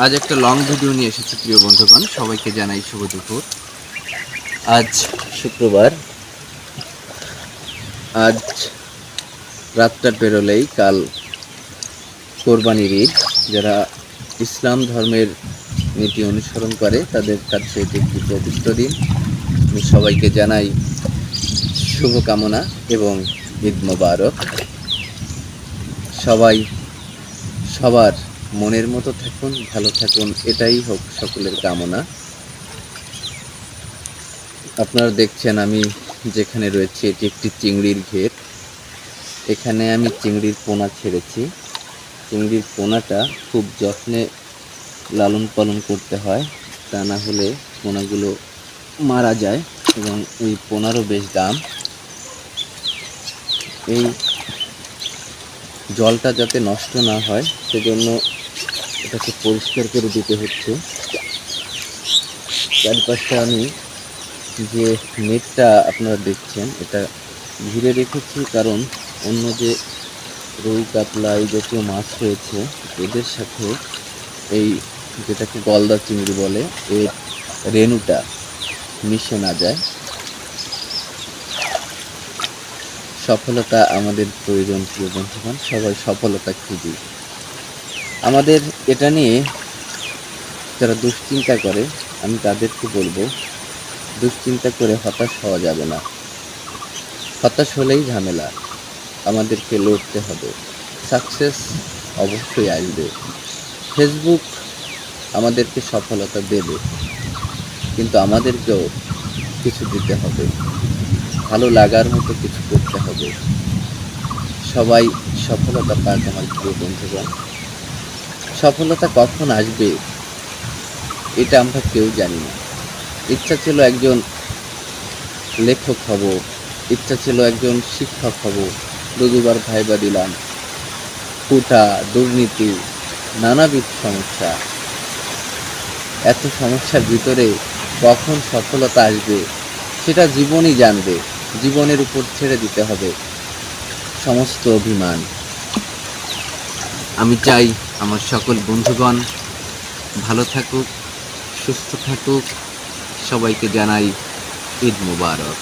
আজ একটা long video নিয়ে এসেছি প্রিয় বন্ধুগণ, সবাইকে জানাই শুভ দুপুর। আজ শুক্রবার, আজ রাতটা পেরোলেই কাল কোরবানির ঈদ। যারা ইসলাম ধর্মের নীতি অনুসরণ করে তাদের কাছে এটি একটি পবিত্র দিন। আমি সবাইকে জানাই শুভকামনা এবং ঈদ মোবারক। সবাই সবার মনের মতো থাকুন, ভালো থাকুন, এটাই হোক সকলের কামনা। আপনারা দেখছেন আমি যেখানে রয়েছে এটি একটি চিংড়ির ঘের। এখানে আমি চিংড়ির পোনা ছেড়েছি। চিংড়ির পোনাটা খুব যত্নে লালন পালন করতে হয়, তা না হলে পোনাগুলো মারা যায় এবং এই পোনারও বেশ দাম। এই জলটা যাতে নষ্ট না হয় সেজন্য এটাকে পরিষ্কার করে দিতে হচ্ছে। চারপাশে আমি যে নেটটা আপনারা দেখছেন এটা ঘিরে রেখেছি, কারণ অন্য যে রুই কাতলা এই জাতীয় মাছ রয়েছে এদের সাথে এই যেটাকে গলদা চিংড়ি বলে এর রেণুটা মিশে না যায়। সফলতা আমাদের প্রয়োজন প্রিয় বন্ধুগণ, সবাই সফলতা খুঁজি। আমাদের এটা নিয়ে যারা দুশ্চিন্তা করে আমি তাদেরকে বলবো, দুশ্চিন্তা করে হতাশ হওয়া যাবে না। হতাশ হলেই ঝামেলা। আমাদেরকে লড়তে হবে, সাকসেস অবশ্যই আসবে। ফেসবুক আমাদেরকে সফলতা দেবে, কিন্তু আমাদেরকেও কিছু দিতে হবে, ভালো লাগার মতো কিছু করতে হবে। সবাই সফলতা পাক আমার প্রিয় বন্ধুগণ। সফলতা কখন আসবে এটা আমরা কেউ জানি না। ইচ্ছা ছিল একজন লেখক হব, ইচ্ছা ছিল একজন শিক্ষক হব, দুবার ভাইবা দিলাম, কোটা, দুর্নীতি, নানাবিধ সমস্যা। এত সমস্যার ভিতরে কখন সফলতা আসবে সেটা জীবনই জানবে। জীবনের উপর ছেড়ে দিতে হবে সমস্ত অভিমান। আমি চাই আমার সকল বন্ধুগণ ভালো থাকুক, সুস্থ থাকুক। সবাইকে জানাই ঈদ মোবারক।